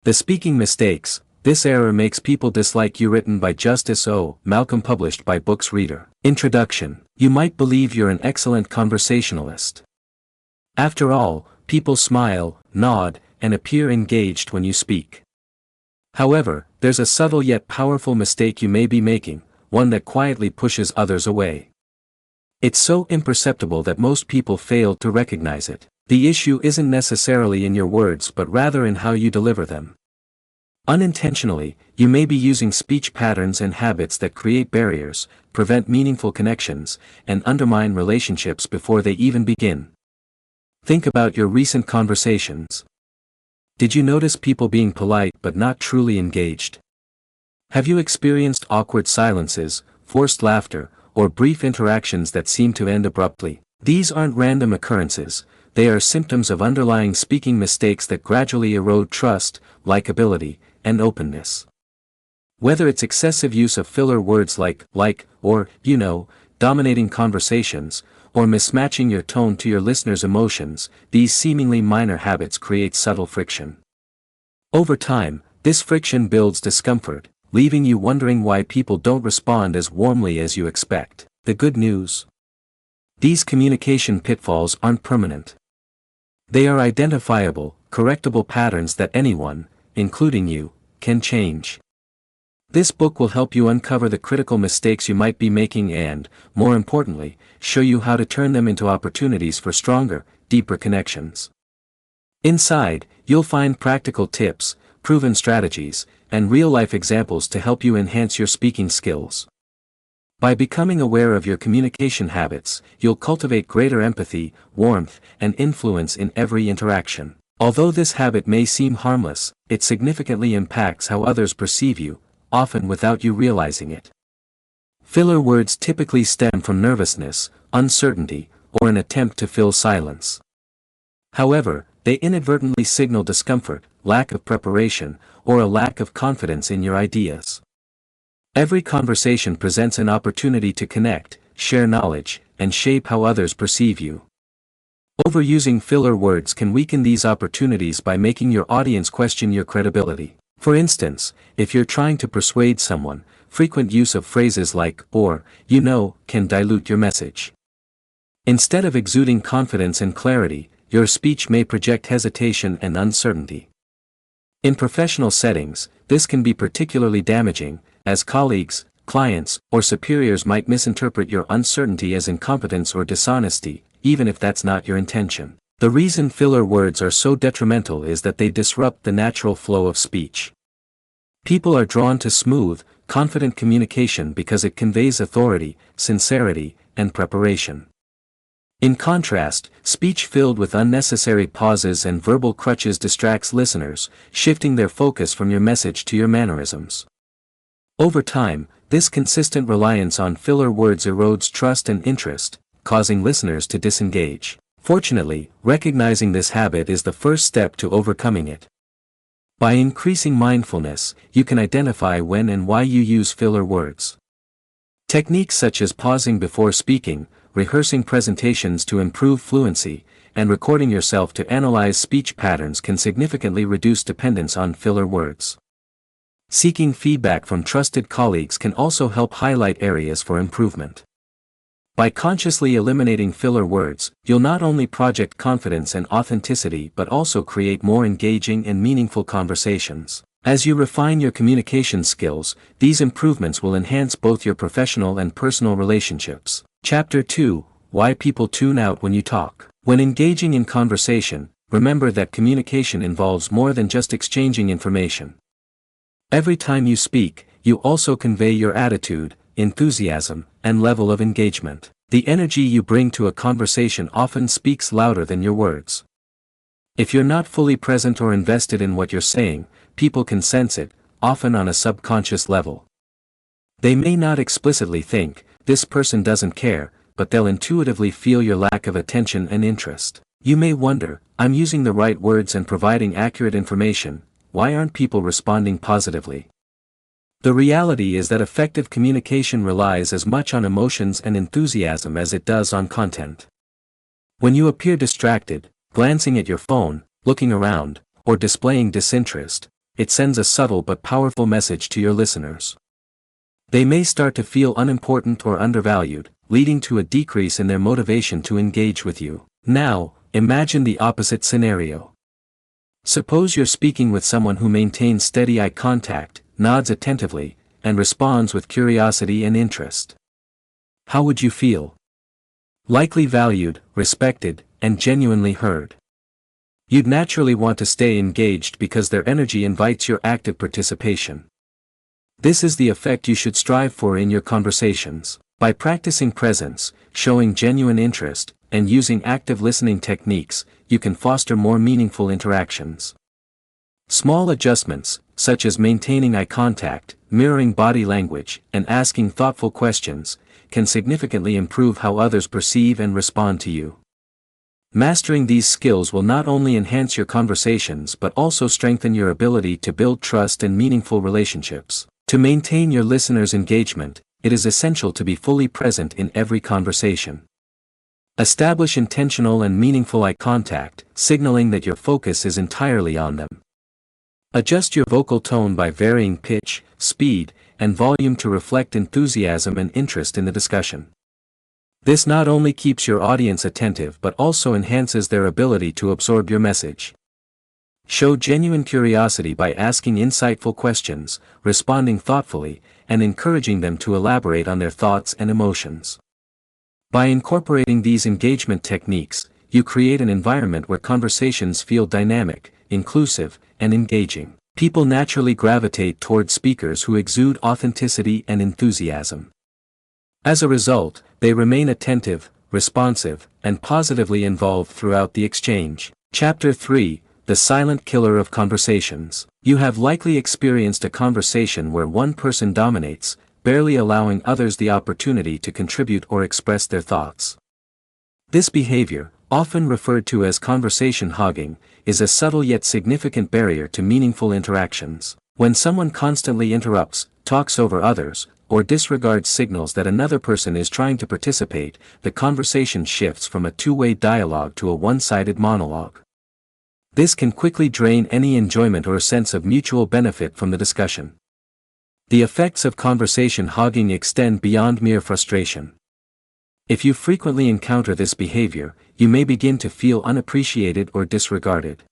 The speaking mistakes. This error makes people dislike you. Written by Justice O. Malcolm, published by Books Reader. Introduction. You might believe you're an excellent conversationalist. After all, people smile, nod, and appear engaged when you speak. However, there's a subtle yet powerful mistake you may be making, one that quietly pushes others away. It's so imperceptible that most people fail to recognize it. The issue isn't necessarily in your words but rather in how you deliver them. Unintentionally, you may be using speech patterns and habits that create barriers, prevent meaningful connections, and undermine relationships before they even begin. Think about your recent conversations. Did you notice people being polite but not truly engaged? Have you experienced awkward silences, forced laughter, or brief interactions that seem to end abruptly? These aren't random occurrences, they are symptoms of underlying speaking mistakes that gradually erode trust, likability, and openness. Whether it's excessive use of filler words like, or, dominating conversations, or mismatching your tone to your listener's emotions, these seemingly minor habits create subtle friction. Over time, this friction builds discomfort, leaving you wondering why people don't respond as warmly as you expect. The good news? These communication pitfalls aren't permanent. They are identifiable, correctable patterns that anyone, including you, can change. This book will help you uncover the critical mistakes you might be making and, more importantly, show you how to turn them into opportunities for stronger, deeper connections. Inside, you'll find practical tips, proven strategies, and real-life examples to help you enhance your speaking skills. By becoming aware of your communication habits, you'll cultivate greater empathy, warmth, and influence in every interaction. Although this habit may seem harmless, it significantly impacts how others perceive you, often without you realizing it. Filler words typically stem from nervousness, uncertainty, or an attempt to fill silence. However, they inadvertently signal discomfort, lack of preparation, or a lack of confidence in your ideas. Every conversation presents an opportunity to connect, share knowledge, and shape how others perceive you. Overusing filler words can weaken these opportunities by making your audience question your credibility. For instance, if you're trying to persuade someone, frequent use of phrases like, or, can dilute your message. Instead of exuding confidence and clarity, your speech may project hesitation and uncertainty. In professional settings, this can be particularly damaging, as colleagues, clients, or superiors might misinterpret your uncertainty as incompetence or dishonesty, even if that's not your intention. The reason filler words are so detrimental is that they disrupt the natural flow of speech. People are drawn to smooth, confident communication because it conveys authority, sincerity, and preparation. In contrast, speech filled with unnecessary pauses and verbal crutches distracts listeners, shifting their focus from your message to your mannerisms. Over time, this consistent reliance on filler words erodes trust and interest, causing listeners to disengage. Fortunately, recognizing this habit is the first step to overcoming it. By increasing mindfulness, you can identify when and why you use filler words. Techniques such as pausing before speaking, rehearsing presentations to improve fluency, and recording yourself to analyze speech patterns can significantly reduce dependence on filler words. Seeking feedback from trusted colleagues can also help highlight areas for improvement. By consciously eliminating filler words, you'll not only project confidence and authenticity but also create more engaging and meaningful conversations. As you refine your communication skills, these improvements will enhance both your professional and personal relationships. Chapter 2: Why People Tune Out When You Talk. When engaging in conversation, remember that communication involves more than just exchanging information. Every time you speak, you also convey your attitude, enthusiasm, and level of engagement. The energy you bring to a conversation often speaks louder than your words. If you're not fully present or invested in what you're saying, people can sense it, often on a subconscious level. They may not explicitly think, "This person doesn't care," but they'll intuitively feel your lack of attention and interest. You may wonder, "I'm using the right words and providing accurate information, why aren't people responding positively?" The reality is that effective communication relies as much on emotions and enthusiasm as it does on content. When you appear distracted, glancing at your phone, looking around, or displaying disinterest, it sends a subtle but powerful message to your listeners. They may start to feel unimportant or undervalued, leading to a decrease in their motivation to engage with you. Now, imagine the opposite scenario. Suppose you're speaking with someone who maintains steady eye contact, nods attentively, and responds with curiosity and interest. How would you feel? Likely valued, respected, and genuinely heard. You'd naturally want to stay engaged because their energy invites your active participation. This is the effect you should strive for in your conversations. By practicing presence, showing genuine interest, and using active listening techniques, you can foster more meaningful interactions. Small adjustments, such as maintaining eye contact, mirroring body language, and asking thoughtful questions, can significantly improve how others perceive and respond to you. Mastering these skills will not only enhance your conversations but also strengthen your ability to build trust and meaningful relationships. To maintain your listeners' engagement, it is essential to be fully present in every conversation. Establish intentional and meaningful eye contact, signaling that your focus is entirely on them. Adjust your vocal tone by varying pitch, speed, and volume to reflect enthusiasm and interest in the discussion. This not only keeps your audience attentive but also enhances their ability to absorb your message. Show genuine curiosity by asking insightful questions, responding thoughtfully, and encouraging them to elaborate on their thoughts and emotions. By incorporating these engagement techniques, you create an environment where conversations feel dynamic, inclusive, and engaging. People naturally gravitate toward speakers who exude authenticity and enthusiasm. As a result, they remain attentive, responsive, and positively involved throughout the exchange. Chapter 3: The Silent Killer of Conversations. You have likely experienced a conversation where one person dominates, barely allowing others the opportunity to contribute or express their thoughts. This behavior, often referred to as conversation hogging, is a subtle yet significant barrier to meaningful interactions. When someone constantly interrupts, talks over others, or disregards signals that another person is trying to participate, the conversation shifts from a two-way dialogue to a one-sided monologue. This can quickly drain any enjoyment or sense of mutual benefit from the discussion. The effects of conversation hogging extend beyond mere frustration. If you frequently encounter this behavior, you may begin to feel unappreciated or disregarded.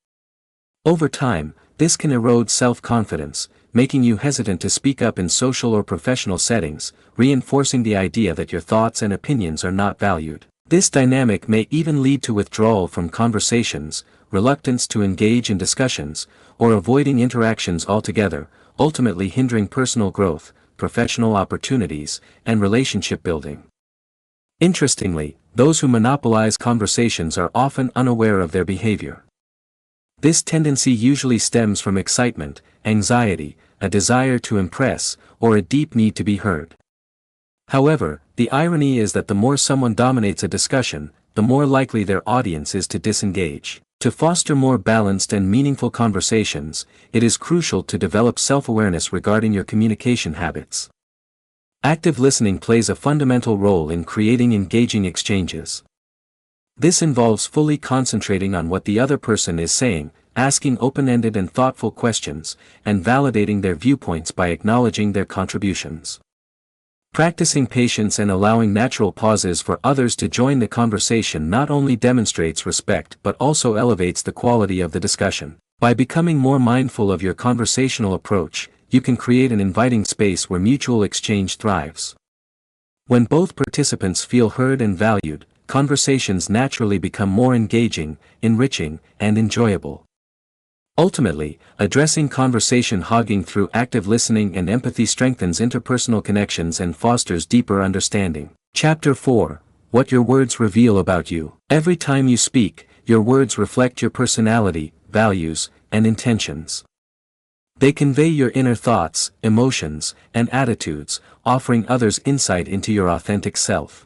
Over time, this can erode self-confidence, making you hesitant to speak up in social or professional settings, reinforcing the idea that your thoughts and opinions are not valued. This dynamic may even lead to withdrawal from conversations, reluctance to engage in discussions, or avoiding interactions altogether, ultimately hindering personal growth, professional opportunities, and relationship building. Interestingly, those who monopolize conversations are often unaware of their behavior. This tendency usually stems from excitement, anxiety, a desire to impress, or a deep need to be heard. However, the irony is that the more someone dominates a discussion, the more likely their audience is to disengage. To foster more balanced and meaningful conversations, it is crucial to develop self-awareness regarding your communication habits. Active listening plays a fundamental role in creating engaging exchanges. This involves fully concentrating on what the other person is saying, asking open-ended and thoughtful questions, and validating their viewpoints by acknowledging their contributions. Practicing patience and allowing natural pauses for others to join the conversation not only demonstrates respect but also elevates the quality of the discussion. By becoming more mindful of your conversational approach, you can create an inviting space where mutual exchange thrives. When both participants feel heard and valued, conversations naturally become more engaging, enriching, and enjoyable. Ultimately, addressing conversation hogging through active listening and empathy strengthens interpersonal connections and fosters deeper understanding. Chapter 4: What Your Words Reveal About You. Every time you speak, your words reflect your personality, values, and intentions. They convey your inner thoughts, emotions, and attitudes, offering others insight into your authentic self.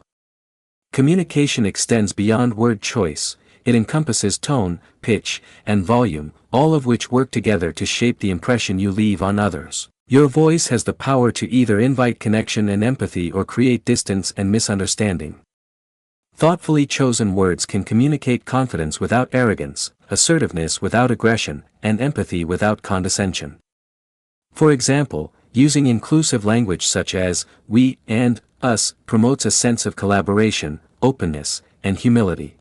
Communication extends beyond word choice. It encompasses tone, pitch, and volume, all of which work together to shape the impression you leave on others. Your voice has the power to either invite connection and empathy or create distance and misunderstanding. Thoughtfully chosen words can communicate confidence without arrogance, assertiveness without aggression, and empathy without condescension. For example, using inclusive language such as we and us promotes a sense of collaboration, openness, and humility.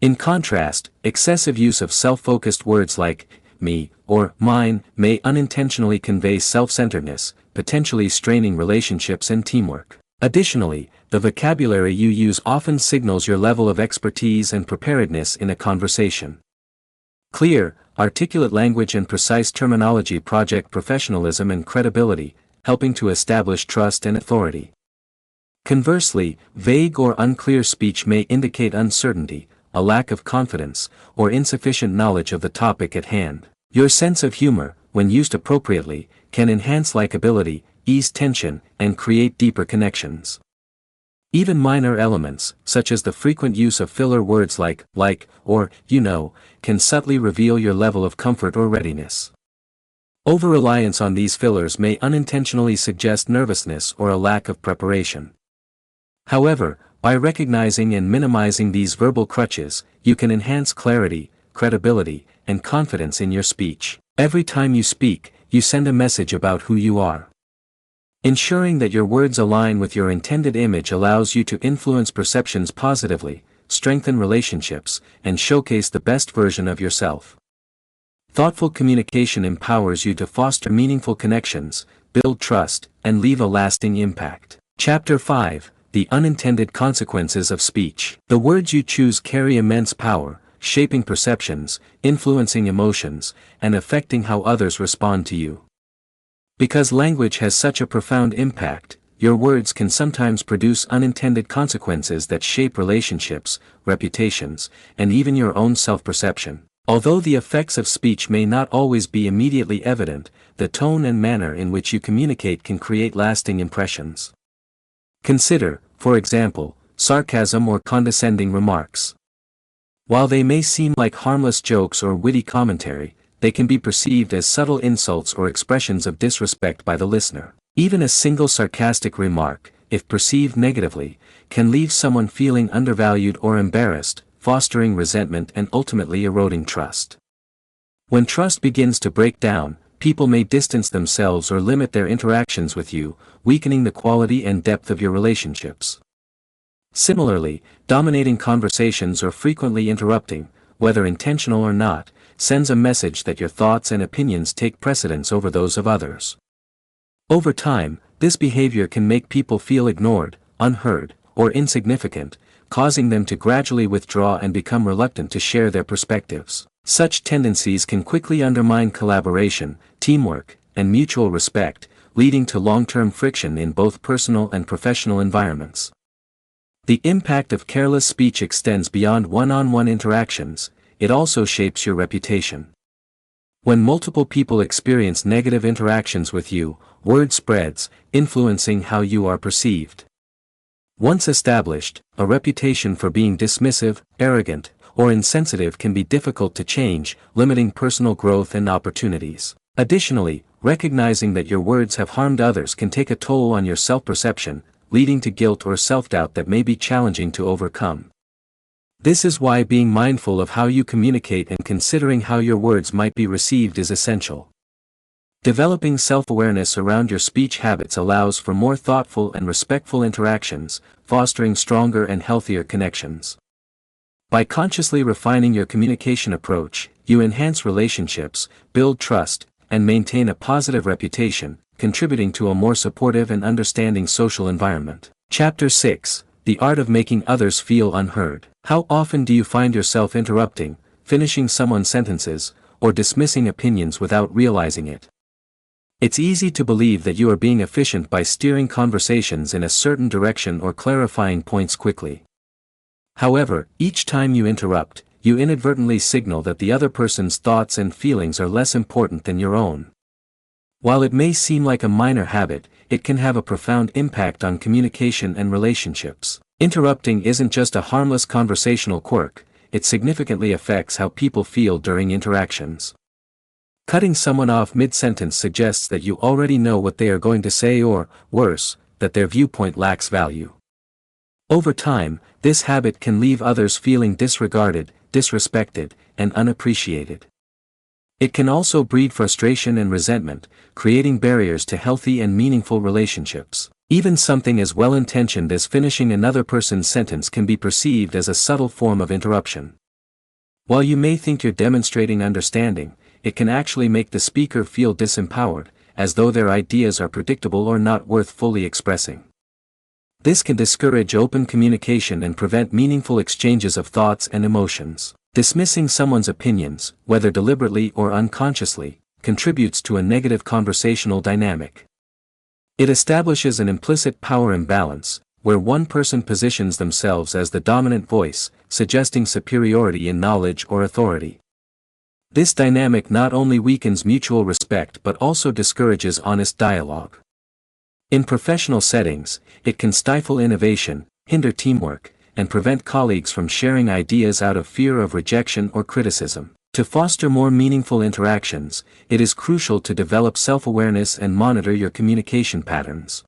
In contrast, excessive use of self-focused words like me or mine may unintentionally convey self-centeredness, potentially straining relationships and teamwork. Additionally, the vocabulary you use often signals your level of expertise and preparedness in a conversation. Clear, articulate language and precise terminology project professionalism and credibility, helping to establish trust and authority. Conversely, vague or unclear speech may indicate uncertainty, a lack of confidence, or insufficient knowledge of the topic at hand. Your sense of humor, when used appropriately, can enhance likability, ease tension, and create deeper connections. Even minor elements, such as the frequent use of filler words like, or, can subtly reveal your level of comfort or readiness. Over-reliance on these fillers may unintentionally suggest nervousness or a lack of preparation. However, by recognizing and minimizing these verbal crutches, you can enhance clarity, credibility, and confidence in your speech. Every time you speak, you send a message about who you are. Ensuring that your words align with your intended image allows you to influence perceptions positively, strengthen relationships, and showcase the best version of yourself. Thoughtful communication empowers you to foster meaningful connections, build trust, and leave a lasting impact. Chapter 5: The Unintended Consequences of Speech. The words you choose carry immense power, shaping perceptions, influencing emotions, and affecting how others respond to you. Because language has such a profound impact, your words can sometimes produce unintended consequences that shape relationships, reputations, and even your own self-perception. Although the effects of speech may not always be immediately evident, the tone and manner in which you communicate can create lasting impressions. Consider, for example, sarcasm or condescending remarks. While they may seem like harmless jokes or witty commentary, they can be perceived as subtle insults or expressions of disrespect by the listener. Even a single sarcastic remark, if perceived negatively, can leave someone feeling undervalued or embarrassed, fostering resentment and ultimately eroding trust. When trust begins to break down, people may distance themselves or limit their interactions with you, weakening the quality and depth of your relationships. Similarly, dominating conversations or frequently interrupting, whether intentional or not, sends a message that your thoughts and opinions take precedence over those of others. Over time, this behavior can make people feel ignored, unheard, or insignificant, causing them to gradually withdraw and become reluctant to share their perspectives. Such tendencies can quickly undermine collaboration, teamwork, and mutual respect, leading to long-term friction in both personal and professional environments. The impact of careless speech extends beyond one-on-one interactions. It also shapes your reputation. When multiple people experience negative interactions with you, word spreads, influencing how you are perceived. Once established, a reputation for being dismissive, arrogant, or insensitive can be difficult to change, limiting personal growth and opportunities. Additionally, recognizing that your words have harmed others can take a toll on your self-perception, leading to guilt or self-doubt that may be challenging to overcome. This is why being mindful of how you communicate and considering how your words might be received is essential. Developing self-awareness around your speech habits allows for more thoughtful and respectful interactions, fostering stronger and healthier connections. By consciously refining your communication approach, you enhance relationships, build trust, and maintain a positive reputation, contributing to a more supportive and understanding social environment. Chapter 6: The Art of Making Others Feel Unheard. How often do you find yourself interrupting, finishing someone's sentences, or dismissing opinions without realizing it? It's easy to believe that you are being efficient by steering conversations in a certain direction or clarifying points quickly. However, each time you interrupt, you inadvertently signal that the other person's thoughts and feelings are less important than your own. While it may seem like a minor habit, it can have a profound impact on communication and relationships. Interrupting isn't just a harmless conversational quirk, it significantly affects how people feel during interactions. Cutting someone off mid-sentence suggests that you already know what they are going to say or, worse, that their viewpoint lacks value. Over time, this habit can leave others feeling disregarded, disrespected, and unappreciated. It can also breed frustration and resentment, creating barriers to healthy and meaningful relationships. Even something as well-intentioned as finishing another person's sentence can be perceived as a subtle form of interruption. While you may think you're demonstrating understanding, it can actually make the speaker feel disempowered, as though their ideas are predictable or not worth fully expressing. This can discourage open communication and prevent meaningful exchanges of thoughts and emotions. Dismissing someone's opinions, whether deliberately or unconsciously, contributes to a negative conversational dynamic. It establishes an implicit power imbalance, where one person positions themselves as the dominant voice, suggesting superiority in knowledge or authority. This dynamic not only weakens mutual respect but also discourages honest dialogue. In professional settings, it can stifle innovation, hinder teamwork, and prevent colleagues from sharing ideas out of fear of rejection or criticism. To foster more meaningful interactions, it is crucial to develop self-awareness and monitor your communication patterns.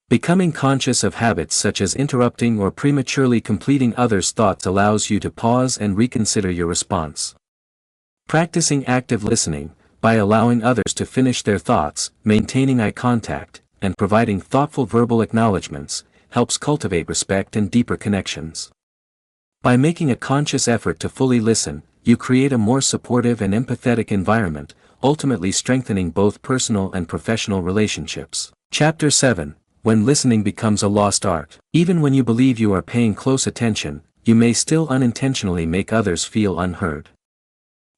Becoming conscious of habits such as interrupting or prematurely completing others' thoughts allows you to pause and reconsider your response. Practicing active listening, by allowing others to finish their thoughts, maintaining eye contact, and providing thoughtful verbal acknowledgments, helps cultivate respect and deeper connections. By making a conscious effort to fully listen, you create a more supportive and empathetic environment, ultimately strengthening both personal and professional relationships. Chapter 7. When listening becomes a lost art. Even when you believe you are paying close attention, you may still unintentionally make others feel unheard.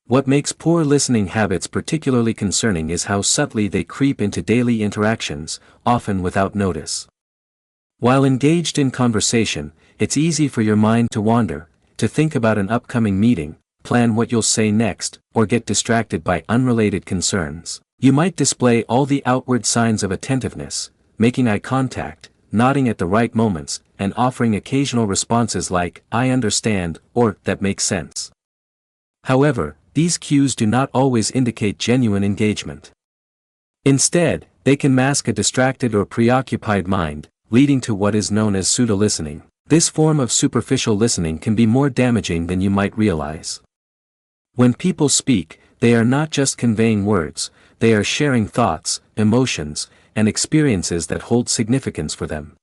What makes poor listening habits particularly concerning is how subtly they creep into daily interactions, often without notice. While engaged in conversation, it's easy for your mind to wander, to think about an upcoming meeting, plan what you'll say next, or get distracted by unrelated concerns. You might display all the outward signs of attentiveness, making eye contact, nodding at the right moments, and offering occasional responses like, "I understand," or "that makes sense." However, these cues do not always indicate genuine engagement. Instead, they can mask a distracted or preoccupied mind, leading to what is known as pseudo-listening. This form of superficial listening can be more damaging than you might realize. When people speak, they are not just conveying words, they are sharing thoughts, emotions, and experiences that hold significance for them.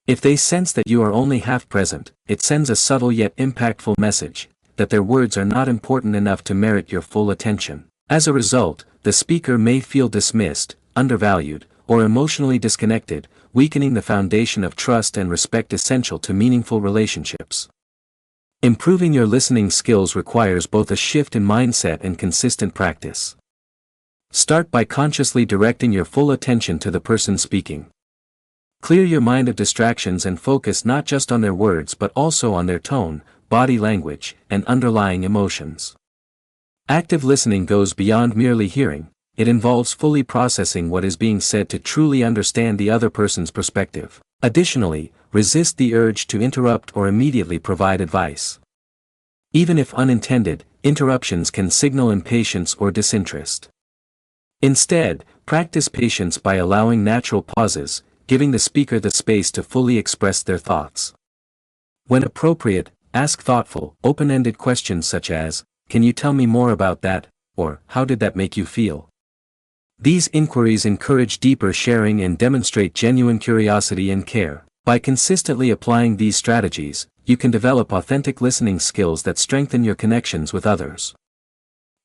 If they sense that you are only half present, it sends a subtle yet impactful message, that their words are not important enough to merit your full attention. As a result, the speaker may feel dismissed, undervalued, or emotionally disconnected, weakening the foundation of trust and respect essential to meaningful relationships. Improving your listening skills requires both a shift in mindset and consistent practice. Start by consciously directing your full attention to the person speaking. Clear your mind of distractions and focus not just on their words but also on their tone, body language, and underlying emotions. Active listening goes beyond merely hearing. It involves fully processing what is being said to truly understand the other person's perspective. Additionally, resist the urge to interrupt or immediately provide advice. Even if unintended, interruptions can signal impatience or disinterest. Instead, practice patience by allowing natural pauses, giving the speaker the space to fully express their thoughts. When appropriate, ask thoughtful, open-ended questions such as, "Can you tell me more about that?" or "How did that make you feel?" These inquiries encourage deeper sharing and demonstrate genuine curiosity and care. By consistently applying these strategies, you can develop authentic listening skills that strengthen your connections with others.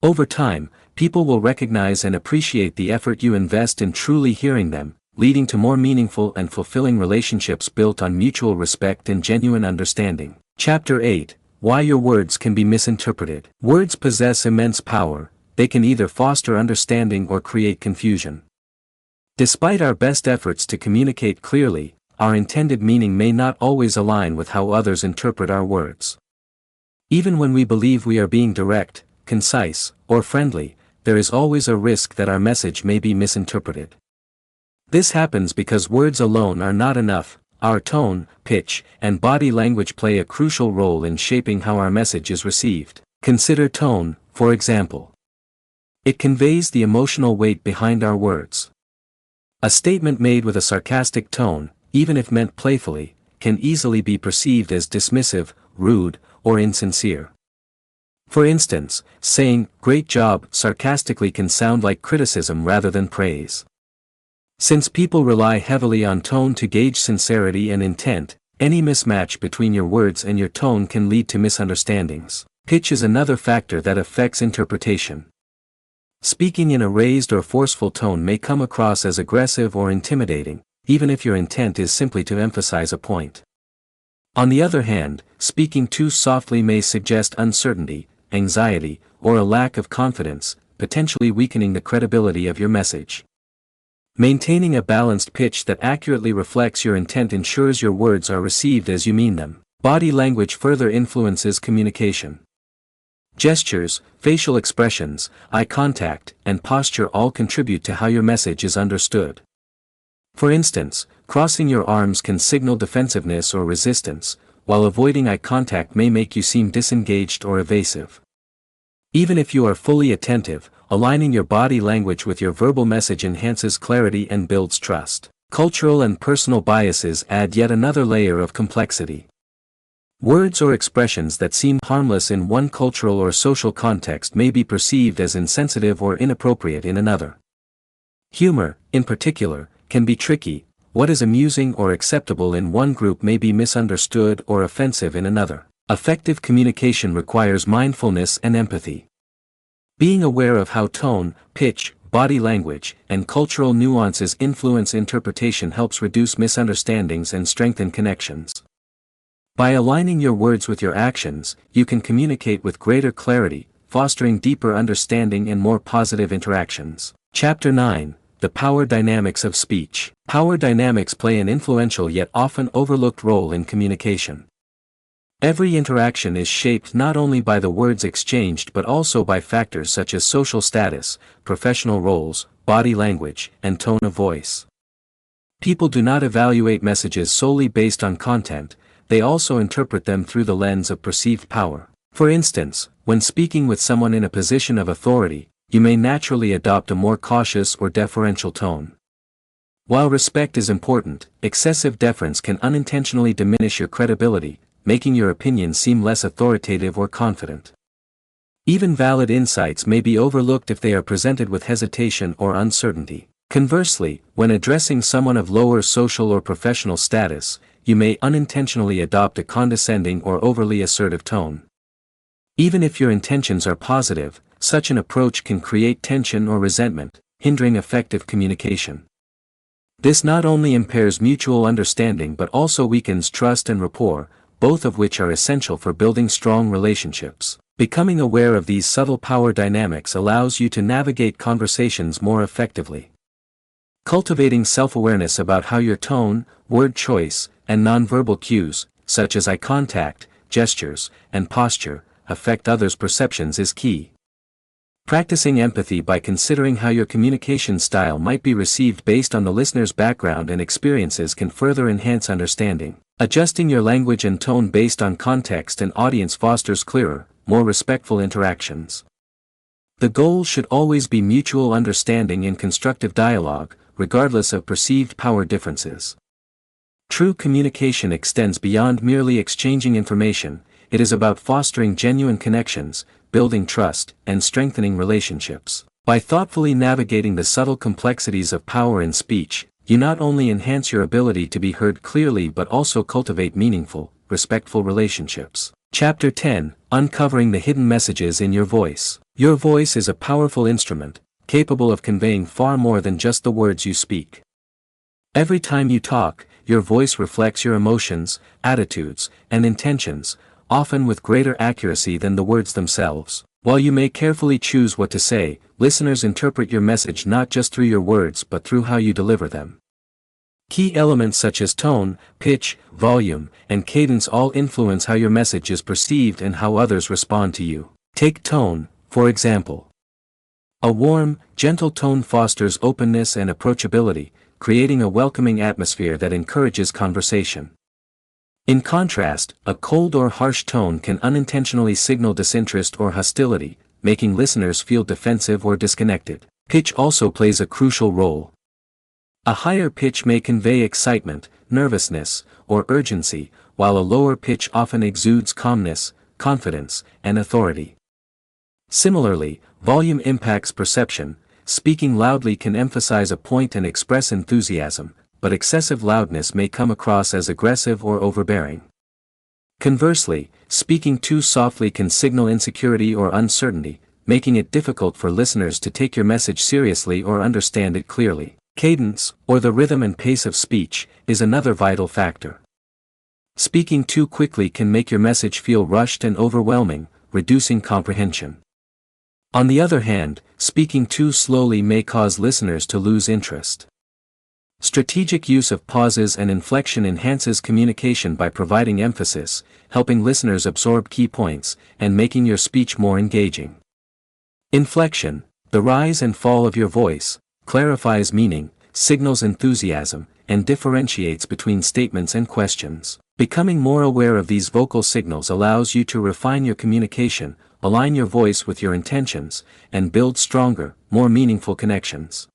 Over time, people will recognize and appreciate the effort you invest in truly hearing them, leading to more meaningful and fulfilling relationships built on mutual respect and genuine understanding. Chapter 8. Why your words can be misinterpreted. Words possess immense power. They can either foster understanding or create confusion. Despite our best efforts to communicate clearly, our intended meaning may not always align with how others interpret our words. Even when we believe we are being direct, concise, or friendly, there is always a risk that our message may be misinterpreted. This happens because words alone are not enough. Our tone, pitch, and body language play a crucial role in shaping how our message is received. Consider tone, for example. It conveys the emotional weight behind our words. A statement made with a sarcastic tone, even if meant playfully, can easily be perceived as dismissive, rude, or insincere. For instance, saying, "Great job," sarcastically can sound like criticism rather than praise. Since people rely heavily on tone to gauge sincerity and intent, any mismatch between your words and your tone can lead to misunderstandings. Pitch is another factor that affects interpretation. Speaking in a raised or forceful tone may come across as aggressive or intimidating, even if your intent is simply to emphasize a point. On the other hand, speaking too softly may suggest uncertainty, anxiety, or a lack of confidence, potentially weakening the credibility of your message. Maintaining a balanced pitch that accurately reflects your intent ensures your words are received as you mean them. Body language further influences communication. Gestures, facial expressions, eye contact, and posture all contribute to how your message is understood. For instance, crossing your arms can signal defensiveness or resistance, while avoiding eye contact may make you seem disengaged or evasive. Even if you are fully attentive, aligning your body language with your verbal message enhances clarity and builds trust. Cultural and personal biases add yet another layer of complexity. Words or expressions that seem harmless in one cultural or social context may be perceived as insensitive or inappropriate in another. Humor, in particular, can be tricky. What is amusing or acceptable in one group may be misunderstood or offensive in another. Effective communication requires mindfulness and empathy. Being aware of how tone, pitch, body language, and cultural nuances influence interpretation helps reduce misunderstandings and strengthen connections. By aligning your words with your actions, you can communicate with greater clarity, fostering deeper understanding and more positive interactions. Chapter 9: The Power Dynamics of Speech. Power dynamics play an influential yet often overlooked role in communication. Every interaction is shaped not only by the words exchanged but also by factors such as social status, professional roles, body language, and tone of voice. People do not evaluate messages solely based on content, they also interpret them through the lens of perceived power. For instance, when speaking with someone in a position of authority, you may naturally adopt a more cautious or deferential tone. While respect is important, excessive deference can unintentionally diminish your credibility, making your opinion seem less authoritative or confident. Even valid insights may be overlooked if they are presented with hesitation or uncertainty. Conversely, when addressing someone of lower social or professional status, you may unintentionally adopt a condescending or overly assertive tone. Even if your intentions are positive, such an approach can create tension or resentment, hindering effective communication. This not only impairs mutual understanding but also weakens trust and rapport, both of which are essential for building strong relationships. Becoming aware of these subtle power dynamics allows you to navigate conversations more effectively. Cultivating self-awareness about how your tone, word choice, and nonverbal cues, such as eye contact, gestures, and posture, affect others' perceptions is key. Practicing empathy by considering how your communication style might be received based on the listener's background and experiences can further enhance understanding. Adjusting your language and tone based on context and audience fosters clearer, more respectful interactions. The goal should always be mutual understanding and constructive dialogue, regardless of perceived power differences. True communication extends beyond merely exchanging information, it is about fostering genuine connections, building trust, and strengthening relationships. By thoughtfully navigating the subtle complexities of power in speech, you not only enhance your ability to be heard clearly but also cultivate meaningful, respectful relationships. Chapter 10: Uncovering the Hidden Messages in Your Voice. Your voice is a powerful instrument, capable of conveying far more than just the words you speak. Every time you talk, your voice reflects your emotions, attitudes, and intentions, often with greater accuracy than the words themselves. While you may carefully choose what to say, listeners interpret your message not just through your words but through how you deliver them. Key elements such as tone, pitch, volume, and cadence all influence how your message is perceived and how others respond to you. Take tone, for example. A warm, gentle tone fosters openness and approachability, creating a welcoming atmosphere that encourages conversation. In contrast, a cold or harsh tone can unintentionally signal disinterest or hostility, making listeners feel defensive or disconnected. Pitch also plays a crucial role. A higher pitch may convey excitement, nervousness, or urgency, while a lower pitch often exudes calmness, confidence, and authority. Similarly, volume impacts perception. Speaking loudly can emphasize a point and express enthusiasm, but excessive loudness may come across as aggressive or overbearing. Conversely, speaking too softly can signal insecurity or uncertainty, making it difficult for listeners to take your message seriously or understand it clearly. Cadence, or the rhythm and pace of speech, is another vital factor. Speaking too quickly can make your message feel rushed and overwhelming, reducing comprehension. On the other hand, speaking too slowly may cause listeners to lose interest. Strategic use of pauses and inflection enhances communication by providing emphasis, helping listeners absorb key points, and making your speech more engaging. Inflection, the rise and fall of your voice, clarifies meaning, signals enthusiasm, and differentiates between statements and questions. Becoming more aware of these vocal signals allows you to refine your communication, align your voice with your intentions, and build stronger, more meaningful connections.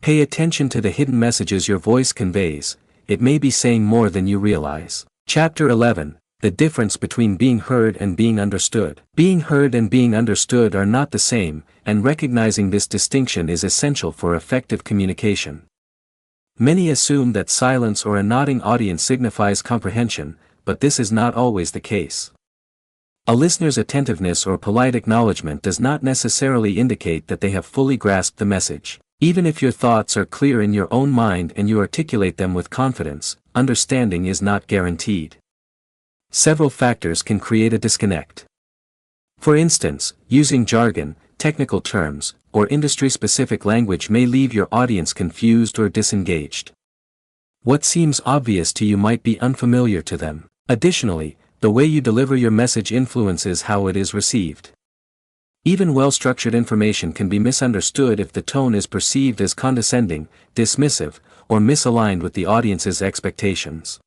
Pay attention to the hidden messages your voice conveys. It may be saying more than you realize. Chapter 11. The difference between being heard and being understood. Being heard and being understood are not the same, and recognizing this distinction is essential for effective communication. Many assume that silence or a nodding audience signifies comprehension, but this is not always the case. A listener's attentiveness or polite acknowledgement does not necessarily indicate that they have fully grasped the message. Even if your thoughts are clear in your own mind and you articulate them with confidence, understanding is not guaranteed. Several factors can create a disconnect. For instance, using jargon, technical terms, or industry-specific language may leave your audience confused or disengaged. What seems obvious to you might be unfamiliar to them. Additionally, the way you deliver your message influences how it is received. Even well-structured information can be misunderstood if the tone is perceived as condescending, dismissive, or misaligned with the audience's expectations.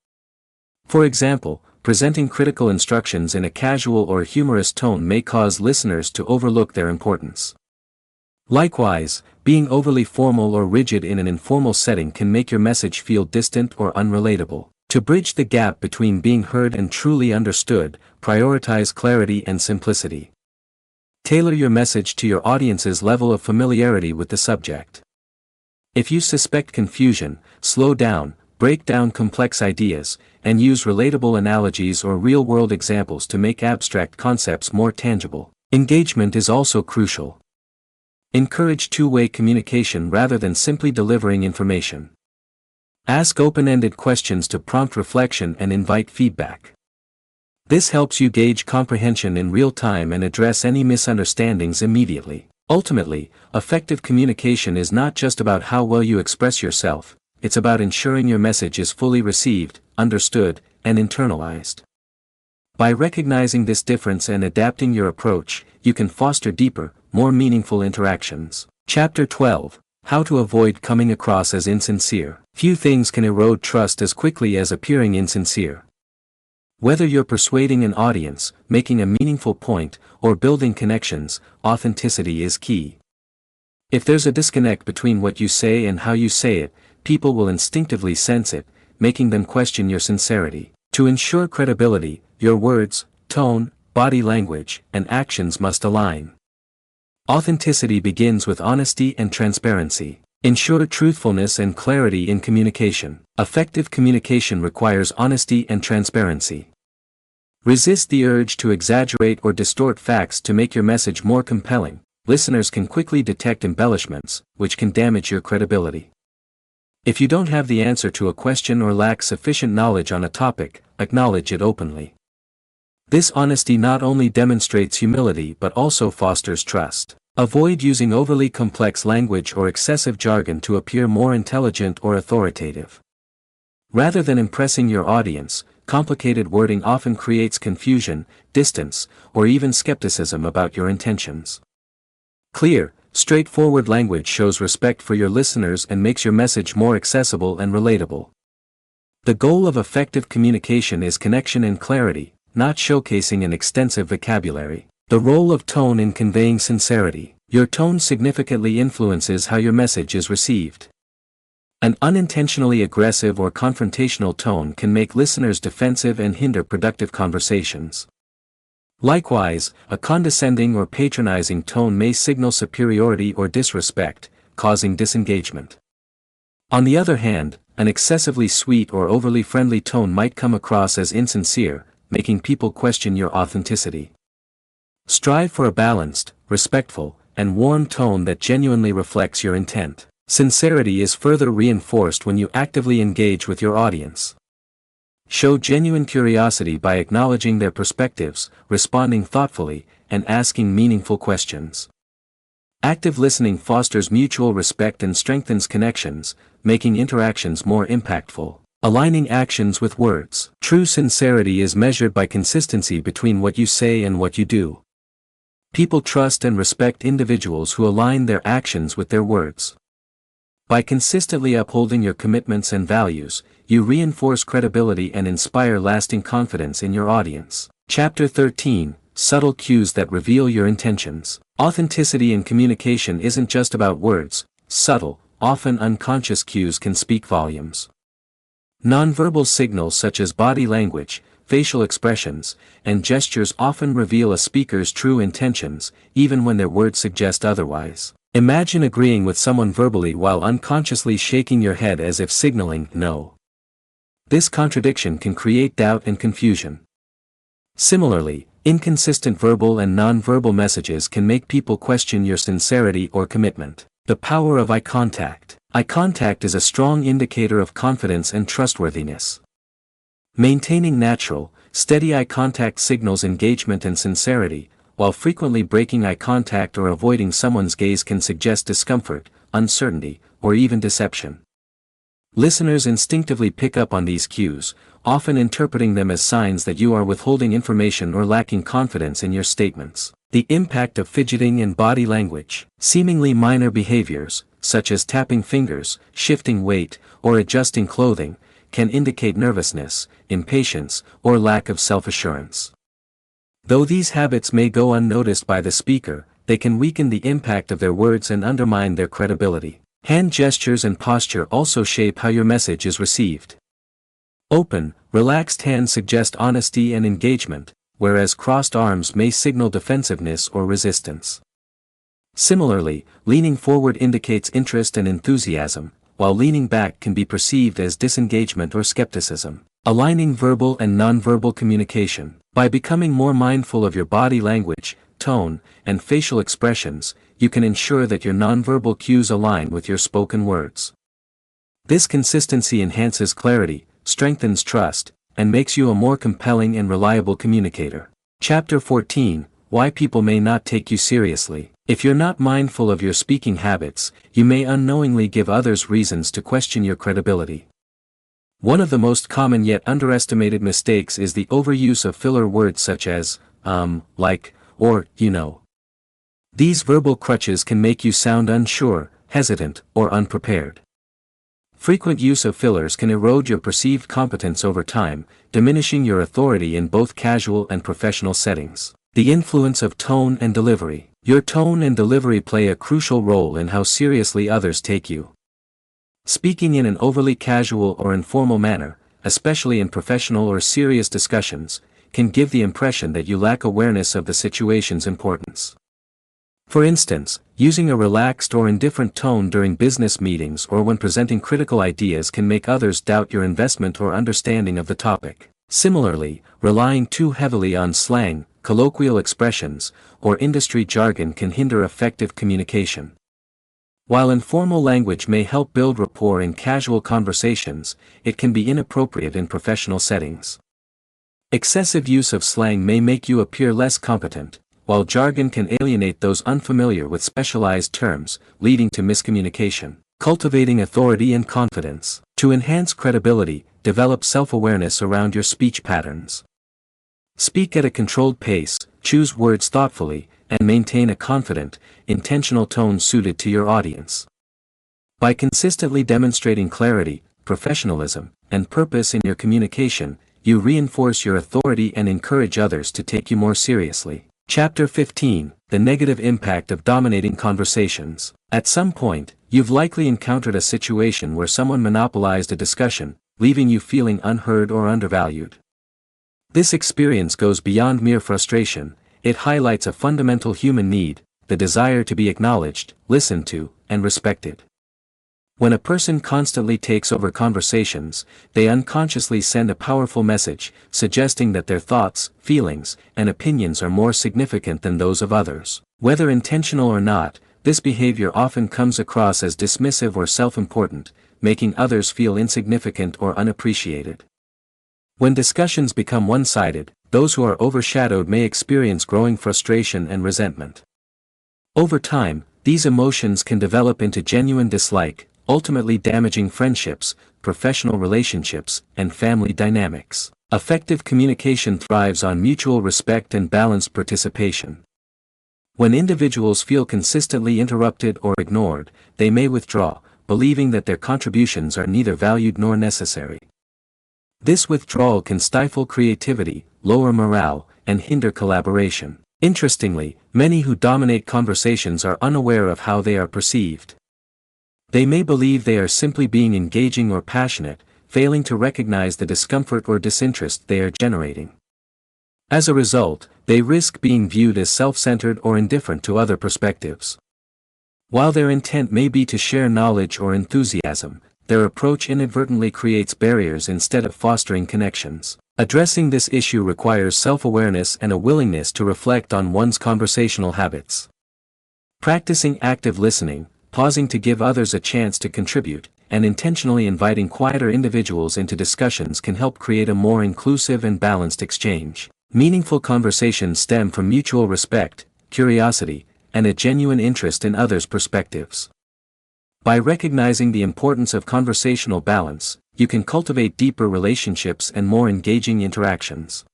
For example, presenting critical instructions in a casual or humorous tone may cause listeners to overlook their importance. Likewise, being overly formal or rigid in an informal setting can make your message feel distant or unrelatable. To bridge the gap between being heard and truly understood, prioritize clarity and simplicity. Tailor your message to your audience's level of familiarity with the subject. If you suspect confusion, slow down, break down complex ideas, and use relatable analogies or real-world examples to make abstract concepts more tangible. Engagement is also crucial. Encourage two-way communication rather than simply delivering information. Ask open-ended questions to prompt reflection and invite feedback. This helps you gauge comprehension in real time and address any misunderstandings immediately. Ultimately, effective communication is not just about how well you express yourself, it's about ensuring your message is fully received, understood, and internalized. By recognizing this difference and adapting your approach, you can foster deeper, more meaningful interactions. Chapter 12. How to avoid coming across as insincere. Few things can erode trust as quickly as appearing insincere. Whether you're persuading an audience, making a meaningful point, or building connections, authenticity is key. If there's a disconnect between what you say and how you say it, people will instinctively sense it, making them question your sincerity. To ensure credibility, your words, tone, body language, and actions must align. Authenticity begins with honesty and transparency. Ensure truthfulness and clarity in communication. Effective communication requires honesty and transparency. Resist the urge to exaggerate or distort facts to make your message more compelling. Listeners can quickly detect embellishments, which can damage your credibility. If you don't have the answer to a question or lack sufficient knowledge on a topic, acknowledge it openly. This honesty not only demonstrates humility but also fosters trust. Avoid using overly complex language or excessive jargon to appear more intelligent or authoritative. Rather than impressing your audience, complicated wording often creates confusion, distance, or even skepticism about your intentions. Clear, straightforward language shows respect for your listeners and makes your message more accessible and relatable. The goal of effective communication is connection and clarity, not showcasing an extensive vocabulary. The role of tone in conveying sincerity. Your tone significantly influences how your message is received. An unintentionally aggressive or confrontational tone can make listeners defensive and hinder productive conversations. Likewise, a condescending or patronizing tone may signal superiority or disrespect, causing disengagement. On the other hand, an excessively sweet or overly friendly tone might come across as insincere, making people question your authenticity. Strive for a balanced, respectful, and warm tone that genuinely reflects your intent. Sincerity is further reinforced when you actively engage with your audience. Show genuine curiosity by acknowledging their perspectives, responding thoughtfully, and asking meaningful questions. Active listening fosters mutual respect and strengthens connections, making interactions more impactful. Aligning actions with words. True sincerity is measured by consistency between what you say and what you do. People trust and respect individuals who align their actions with their words. By consistently upholding your commitments and values, you reinforce credibility and inspire lasting confidence in your audience. Chapter 13, Subtle Cues that Reveal Your Intentions. Authenticity in communication isn't just about words. Subtle, often unconscious cues can speak volumes. Nonverbal signals such as body language, facial expressions, and gestures often reveal a speaker's true intentions, even when their words suggest otherwise. Imagine agreeing with someone verbally while unconsciously shaking your head as if signaling no. This contradiction can create doubt and confusion. Similarly, inconsistent verbal and nonverbal messages can make people question your sincerity or commitment. The power of eye contact. Eye contact is a strong indicator of confidence and trustworthiness. Maintaining natural, steady eye contact signals engagement and sincerity, while frequently breaking eye contact or avoiding someone's gaze can suggest discomfort, uncertainty, or even deception. Listeners instinctively pick up on these cues, often interpreting them as signs that you are withholding information or lacking confidence in your statements. The impact of fidgeting and body language. Seemingly minor behaviors, such as tapping fingers, shifting weight, or adjusting clothing, can indicate nervousness, impatience, or lack of self-assurance. Though these habits may go unnoticed by the speaker, they can weaken the impact of their words and undermine their credibility. Hand gestures and posture also shape how your message is received. Open, relaxed hands suggest honesty and engagement, whereas crossed arms may signal defensiveness or resistance. Similarly, leaning forward indicates interest and enthusiasm, while leaning back can be perceived as disengagement or skepticism. Aligning verbal and nonverbal communication. By becoming more mindful of your body language, tone, and facial expressions, you can ensure that your nonverbal cues align with your spoken words. This consistency enhances clarity, strengthens trust, and makes you a more compelling and reliable communicator. Chapter 14, Why People May Not Take You Seriously. If you're not mindful of your speaking habits, you may unknowingly give others reasons to question your credibility. One of the most common yet underestimated mistakes is the overuse of filler words such as, like, or, you know. These verbal crutches can make you sound unsure, hesitant, or unprepared. Frequent use of fillers can erode your perceived competence over time, diminishing your authority in both casual and professional settings. The influence of tone and delivery. Your tone and delivery play a crucial role in how seriously others take you. Speaking in an overly casual or informal manner, especially in professional or serious discussions, can give the impression that you lack awareness of the situation's importance. For instance, using a relaxed or indifferent tone during business meetings or when presenting critical ideas can make others doubt your investment or understanding of the topic. Similarly, relying too heavily on slang, colloquial expressions, or industry jargon can hinder effective communication. While informal language may help build rapport in casual conversations, it can be inappropriate in professional settings. Excessive use of slang may make you appear less competent, while jargon can alienate those unfamiliar with specialized terms, leading to miscommunication. Cultivating authority and confidence. To enhance credibility, develop self-awareness around your speech patterns. Speak at a controlled pace, choose words thoughtfully, and maintain a confident, intentional tone suited to your audience. By consistently demonstrating clarity, professionalism, and purpose in your communication, you reinforce your authority and encourage others to take you more seriously. Chapter 15, The Negative Impact of Dominating Conversations. At some point, you've likely encountered a situation where someone monopolized a discussion, leaving you feeling unheard or undervalued. This experience goes beyond mere frustration, it highlights a fundamental human need, the desire to be acknowledged, listened to, and respected. When a person constantly takes over conversations, they unconsciously send a powerful message, suggesting that their thoughts, feelings, and opinions are more significant than those of others. Whether intentional or not, this behavior often comes across as dismissive or self-important, making others feel insignificant or unappreciated. When discussions become one-sided, those who are overshadowed may experience growing frustration and resentment. Over time, these emotions can develop into genuine dislike, ultimately damaging friendships, professional relationships, and family dynamics. Effective communication thrives on mutual respect and balanced participation. When individuals feel consistently interrupted or ignored, they may withdraw, believing that their contributions are neither valued nor necessary. This withdrawal can stifle creativity, lower morale, and hinder collaboration. Interestingly, many who dominate conversations are unaware of how they are perceived. They may believe they are simply being engaging or passionate, failing to recognize the discomfort or disinterest they are generating. As a result, they risk being viewed as self-centered or indifferent to other perspectives. While their intent may be to share knowledge or enthusiasm, their approach inadvertently creates barriers instead of fostering connections. Addressing this issue requires self-awareness and a willingness to reflect on one's conversational habits. Practicing active listening, pausing to give others a chance to contribute, and intentionally inviting quieter individuals into discussions can help create a more inclusive and balanced exchange. Meaningful conversations stem from mutual respect, curiosity, and a genuine interest in others' perspectives. By recognizing the importance of conversational balance, you can cultivate deeper relationships and more engaging interactions.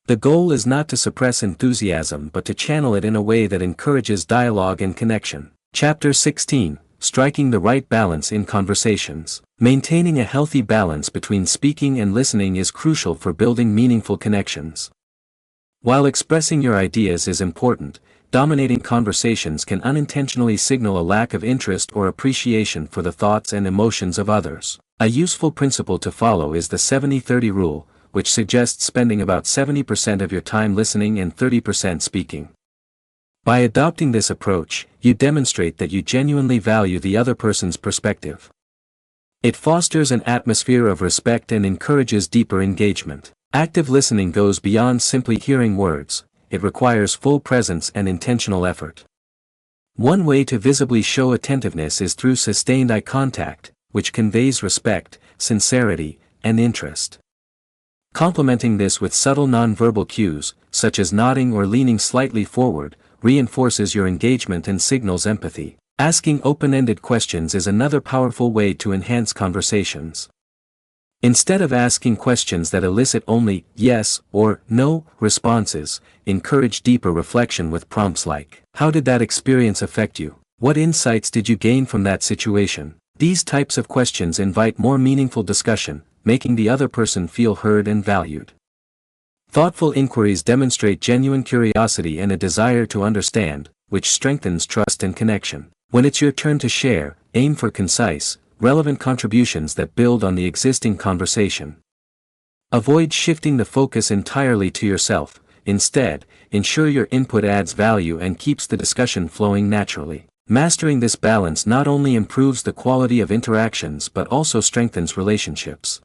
The goal is not to suppress enthusiasm but to channel it in a way that encourages dialogue and connection. Chapter 16, Striking the Right Balance in Conversations. Maintaining a healthy balance between speaking and listening is crucial for building meaningful connections. While expressing your ideas is important, dominating conversations can unintentionally signal a lack of interest or appreciation for the thoughts and emotions of others. A useful principle to follow is the 70-30 rule, which suggests spending about 70% of your time listening and 30% speaking. By adopting this approach, you demonstrate that you genuinely value the other person's perspective. It fosters an atmosphere of respect and encourages deeper engagement. Active listening goes beyond simply hearing words, it requires full presence and intentional effort. One way to visibly show attentiveness is through sustained eye contact, which conveys respect, sincerity, and interest. Complementing this with subtle nonverbal cues, such as nodding or leaning slightly forward, reinforces your engagement and signals empathy. Asking open-ended questions is another powerful way to enhance conversations. Instead of asking questions that elicit only yes or no responses, encourage deeper reflection with prompts like, "How did that experience affect you? What insights did you gain from that situation?" These types of questions invite more meaningful discussion, making the other person feel heard and valued. Thoughtful inquiries demonstrate genuine curiosity and a desire to understand, which strengthens trust and connection. When it's your turn to share, aim for concise, relevant contributions that build on the existing conversation. Avoid shifting the focus entirely to yourself. Instead, ensure your input adds value and keeps the discussion flowing naturally. Mastering this balance not only improves the quality of interactions but also strengthens relationships.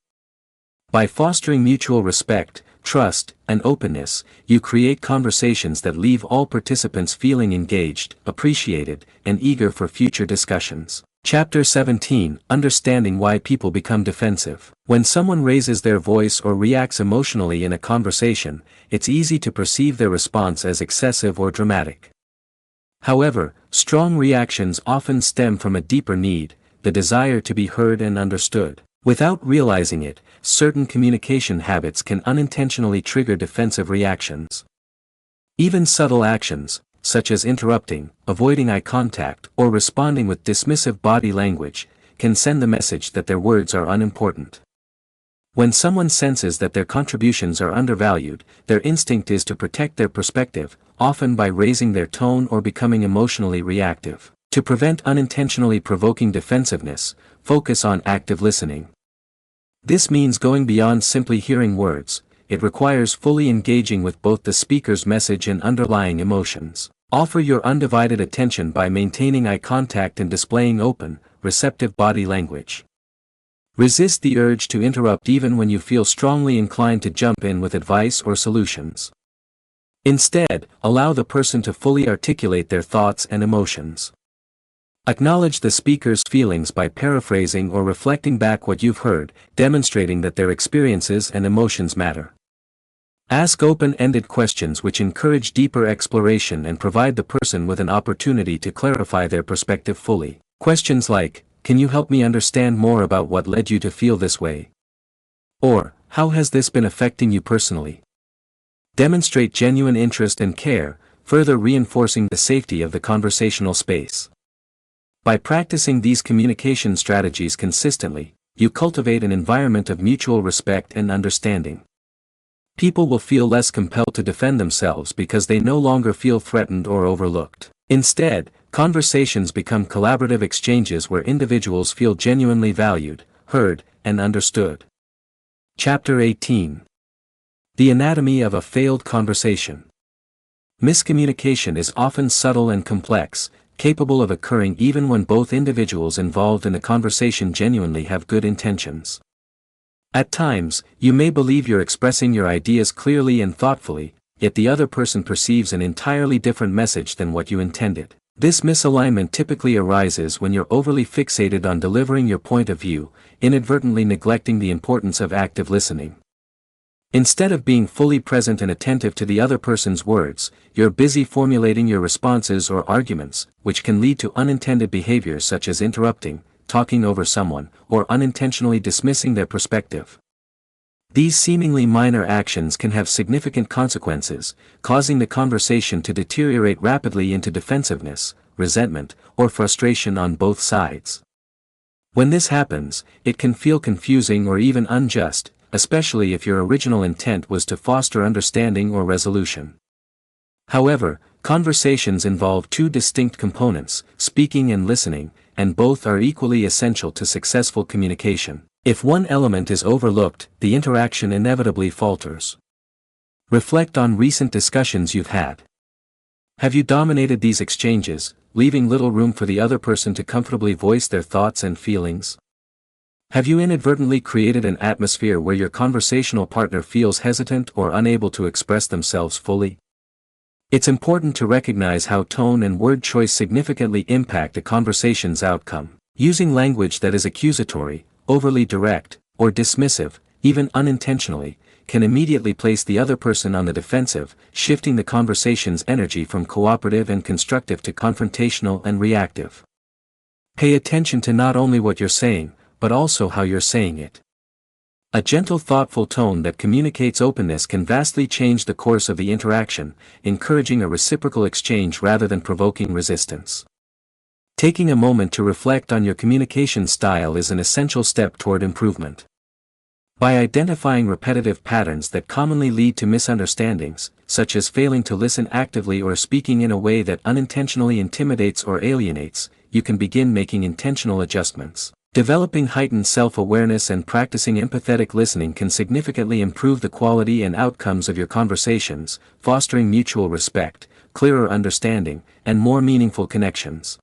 By fostering mutual respect, trust, and openness, you create conversations that leave all participants feeling engaged, appreciated, and eager for future discussions. Chapter 17, Understanding Why People Become Defensive. When someone raises their voice or reacts emotionally in a conversation, it's easy to perceive their response as excessive or dramatic. However, strong reactions often stem from a deeper need, the desire to be heard and understood. Without realizing it, certain communication habits can unintentionally trigger defensive reactions. Even subtle actions, such as interrupting, avoiding eye contact, or responding with dismissive body language, can send the message that their words are unimportant. When someone senses that their contributions are undervalued, their instinct is to protect their perspective, often by raising their tone or becoming emotionally reactive. To prevent unintentionally provoking defensiveness, focus on active listening. This means going beyond simply hearing words. it requires fully engaging with both the speaker's message and underlying emotions. Offer your undivided attention by maintaining eye contact and displaying open, receptive body language. Resist the urge to interrupt even when you feel strongly inclined to jump in with advice or solutions. Instead, allow the person to fully articulate their thoughts and emotions. Acknowledge the speaker's feelings by paraphrasing or reflecting back what you've heard, demonstrating that their experiences and emotions matter. Ask open-ended questions which encourage deeper exploration and provide the person with an opportunity to clarify their perspective fully. Questions like, "Can you help me understand more about what led you to feel this way?" Or, "How has this been affecting you personally?" Demonstrate genuine interest and care, further reinforcing the safety of the conversational space. By practicing these communication strategies consistently, you cultivate an environment of mutual respect and understanding. People will feel less compelled to defend themselves because they no longer feel threatened or overlooked. Instead, conversations become collaborative exchanges where individuals feel genuinely valued, heard, and understood. Chapter 18. The Anatomy of a Failed Conversation. Miscommunication is often subtle and complex, capable of occurring even when both individuals involved in the conversation genuinely have good intentions. At times, you may believe you're expressing your ideas clearly and thoughtfully, yet the other person perceives an entirely different message than what you intended. This misalignment typically arises when you're overly fixated on delivering your point of view, inadvertently neglecting the importance of active listening. Instead of being fully present and attentive to the other person's words, you're busy formulating your responses or arguments, which can lead to unintended behaviors such as interrupting, talking over someone, or unintentionally dismissing their perspective. These seemingly minor actions can have significant consequences, causing the conversation to deteriorate rapidly into defensiveness, resentment, or frustration on both sides. When this happens, it can feel confusing or even unjust, especially if your original intent was to foster understanding or resolution. However, conversations involve two distinct components, speaking and listening, and both are equally essential to successful communication. If one element is overlooked, the interaction inevitably falters. Reflect on recent discussions you've had. Have you dominated these exchanges, leaving little room for the other person to comfortably voice their thoughts and feelings? Have you inadvertently created an atmosphere where your conversational partner feels hesitant or unable to express themselves fully? It's important to recognize how tone and word choice significantly impact a conversation's outcome. Using language that is accusatory, overly direct, or dismissive, even unintentionally, can immediately place the other person on the defensive, shifting the conversation's energy from cooperative and constructive to confrontational and reactive. Pay attention to not only what you're saying, but also how you're saying it. A gentle, thoughtful tone that communicates openness can vastly change the course of the interaction, encouraging a reciprocal exchange rather than provoking resistance. Taking a moment to reflect on your communication style is an essential step toward improvement. By identifying repetitive patterns that commonly lead to misunderstandings, such as failing to listen actively or speaking in a way that unintentionally intimidates or alienates, you can begin making intentional adjustments. Developing heightened self-awareness and practicing empathetic listening can significantly improve the quality and outcomes of your conversations, fostering mutual respect, clearer understanding, and more meaningful connections.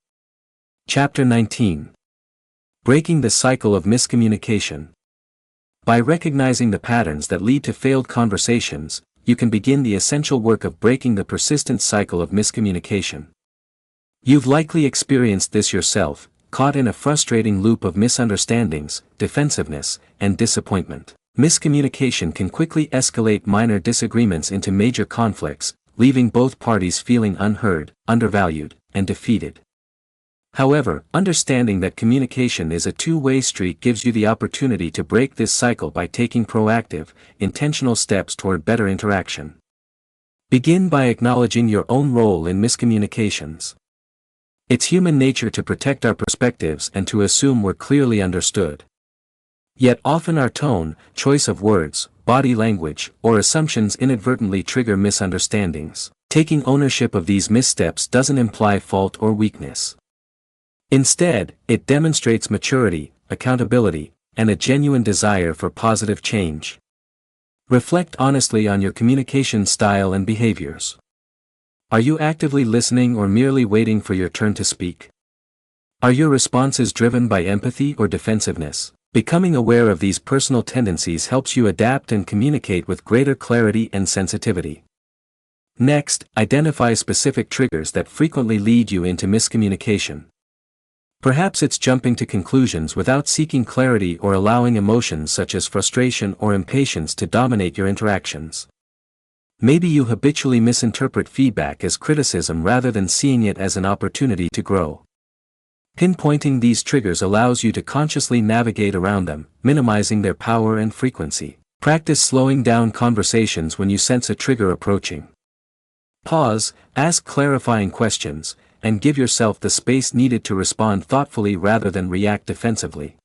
Chapter 19. Breaking the Cycle of Miscommunication. By recognizing the patterns that lead to failed conversations, you can begin the essential work of breaking the persistent cycle of miscommunication. You've likely experienced this yourself, caught in a frustrating loop of misunderstandings, defensiveness, and disappointment. Miscommunication can quickly escalate minor disagreements into major conflicts, leaving both parties feeling unheard, undervalued, and defeated. However, understanding that communication is a two-way street gives you the opportunity to break this cycle by taking proactive, intentional steps toward better interaction. Begin by acknowledging your own role in miscommunications. It's human nature to protect our perspectives and to assume we're clearly understood. Yet often our tone, choice of words, body language, or assumptions inadvertently trigger misunderstandings. Taking ownership of these missteps doesn't imply fault or weakness. Instead, it demonstrates maturity, accountability, and a genuine desire for positive change. Reflect honestly on your communication style and behaviors. Are you actively listening or merely waiting for your turn to speak? Are your responses driven by empathy or defensiveness? Becoming aware of these personal tendencies helps you adapt and communicate with greater clarity and sensitivity. Next, identify specific triggers that frequently lead you into miscommunication. Perhaps it's jumping to conclusions without seeking clarity or allowing emotions such as frustration or impatience to dominate your interactions. Maybe you habitually misinterpret feedback as criticism rather than seeing it as an opportunity to grow. Pinpointing these triggers allows you to consciously navigate around them, minimizing their power and frequency. Practice slowing down conversations when you sense a trigger approaching. Pause, ask clarifying questions, and give yourself the space needed to respond thoughtfully rather than react defensively.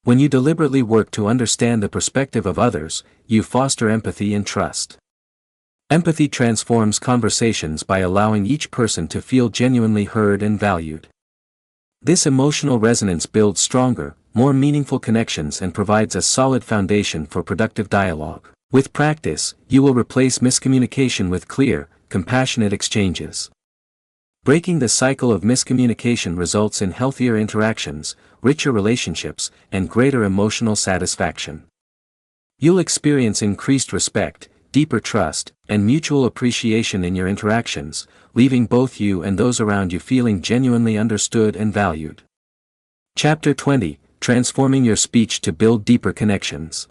When you deliberately work to understand the perspective of others, you foster empathy and trust. Empathy transforms conversations by allowing each person to feel genuinely heard and valued. This emotional resonance builds stronger, more meaningful connections and provides a solid foundation for productive dialogue. With practice, you will replace miscommunication with clear, compassionate exchanges. Breaking the cycle of miscommunication results in healthier interactions, richer relationships, and greater emotional satisfaction. You'll experience increased respect, deeper trust, and mutual appreciation in your interactions, leaving both you and those around you feeling genuinely understood and valued. Chapter 20: Transforming Your Speech to Build Deeper Connections.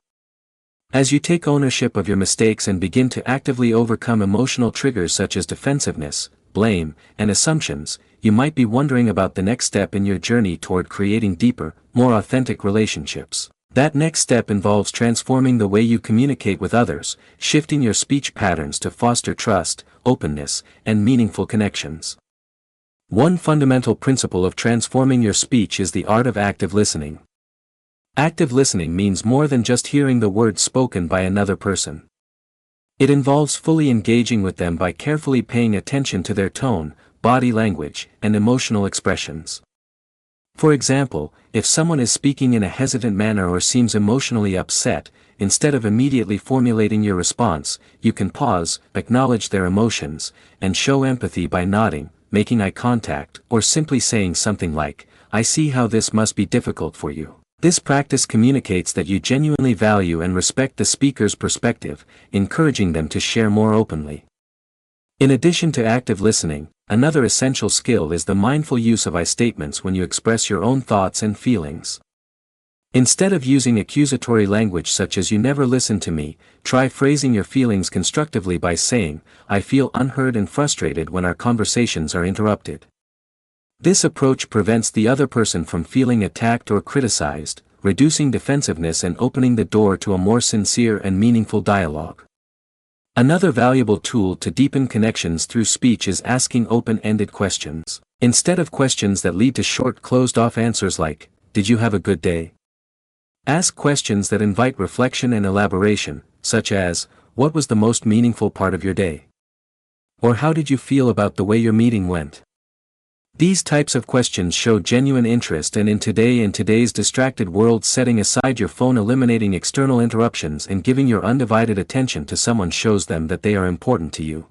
As you take ownership of your mistakes and begin to actively overcome emotional triggers such as defensiveness, blame, and assumptions, you might be wondering about the next step in your journey toward creating deeper, more authentic relationships. That next step involves transforming the way you communicate with others, shifting your speech patterns to foster trust, openness, and meaningful connections. One fundamental principle of transforming your speech is the art of active listening. Active listening means more than just hearing the words spoken by another person. It involves fully engaging with them by carefully paying attention to their tone, body language, and emotional expressions. For example, if someone is speaking in a hesitant manner or seems emotionally upset, instead of immediately formulating your response, you can pause, acknowledge their emotions, and show empathy by nodding, making eye contact, or simply saying something like, "I see how this must be difficult for you." This practice communicates that you genuinely value and respect the speaker's perspective, encouraging them to share more openly. In addition to active listening, another essential skill is the mindful use of I statements when you express your own thoughts and feelings. Instead of using accusatory language such as "you never listen to me," try phrasing your feelings constructively by saying, "I feel unheard and frustrated when our conversations are interrupted." This approach prevents the other person from feeling attacked or criticized, reducing defensiveness and opening the door to a more sincere and meaningful dialogue. Another valuable tool to deepen connections through speech is asking open-ended questions. Instead of questions that lead to short closed-off answers like, "Did you have a good day?" Ask questions that invite reflection and elaboration, such as, "What was the most meaningful part of your day?" Or "How did you feel about the way your meeting went?" These types of questions show genuine interest, and in today's distracted world, setting aside your phone, eliminating external interruptions, and giving your undivided attention to someone shows them that they are important to you.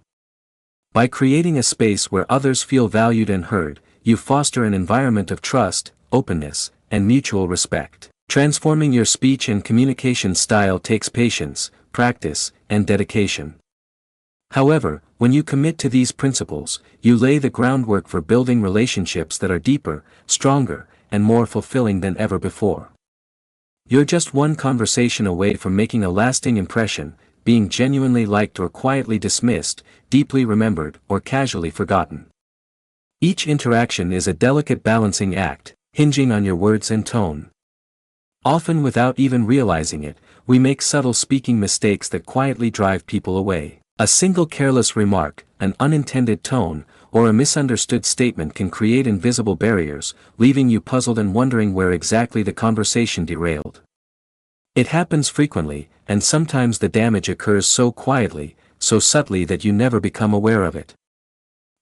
By creating a space where others feel valued and heard, you foster an environment of trust, openness, and mutual respect. Transforming your speech and communication style takes patience, practice, and dedication. However, when you commit to these principles, you lay the groundwork for building relationships that are deeper, stronger, and more fulfilling than ever before. You're just one conversation away from making a lasting impression, being genuinely liked or quietly dismissed, deeply remembered or casually forgotten. Each interaction is a delicate balancing act, hinging on your words and tone. Often without even realizing it, we make subtle speaking mistakes that quietly drive people away. A single careless remark, an unintended tone, or a misunderstood statement can create invisible barriers, leaving you puzzled and wondering where exactly the conversation derailed. It happens frequently, and sometimes the damage occurs so quietly, so subtly that you never become aware of it.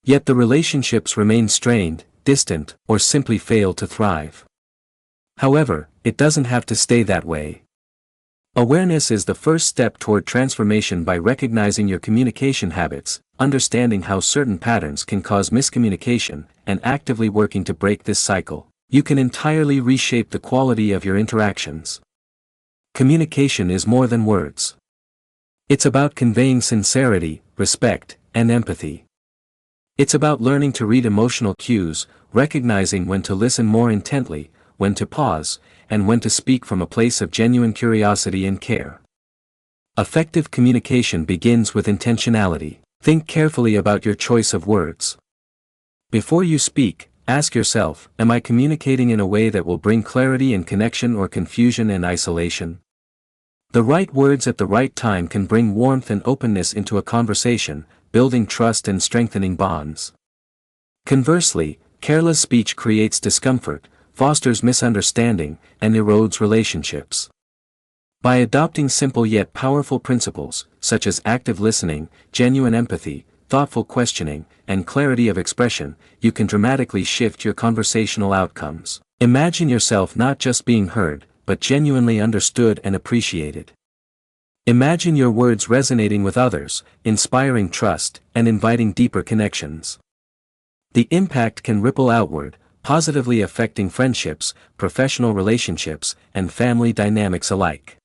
Yet the relationships remain strained, distant, or simply fail to thrive. However, it doesn't have to stay that way. Awareness is the first step toward transformation. By recognizing your communication habits, understanding how certain patterns can cause miscommunication, and actively working to break this cycle, you can entirely reshape the quality of your interactions. Communication is more than words. It's about conveying sincerity, respect, and empathy. It's about learning to read emotional cues, recognizing when to listen more intently, when to pause, and when to speak from a place of genuine curiosity and care. Effective communication begins with intentionality. Think carefully about your choice of words. Before you speak, ask yourself, am I communicating in a way that will bring clarity and connection, or confusion and isolation? The right words at the right time can bring warmth and openness into a conversation, building trust and strengthening bonds. Conversely, careless speech creates discomfort, fosters misunderstanding, and erodes relationships. By adopting simple yet powerful principles, such as active listening, genuine empathy, thoughtful questioning, and clarity of expression, you can dramatically shift your conversational outcomes. Imagine yourself not just being heard, but genuinely understood and appreciated. Imagine your words resonating with others, inspiring trust, and inviting deeper connections. The impact can ripple outward, positively affecting friendships, professional relationships, and family dynamics alike.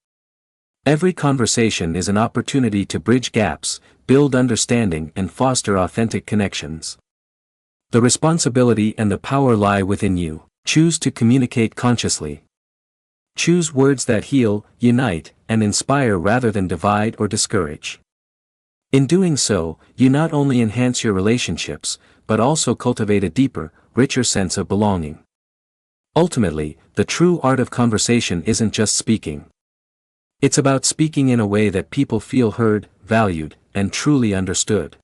Every conversation is an opportunity to bridge gaps, build understanding, and foster authentic connections. The responsibility and the power lie within you. Choose to communicate consciously. Choose words that heal, unite, and inspire rather than divide or discourage. In doing so, you not only enhance your relationships, but also cultivate a deeper, richer sense of belonging. Ultimately, the true art of conversation isn't just speaking. It's about speaking in a way that people feel heard, valued, and truly understood.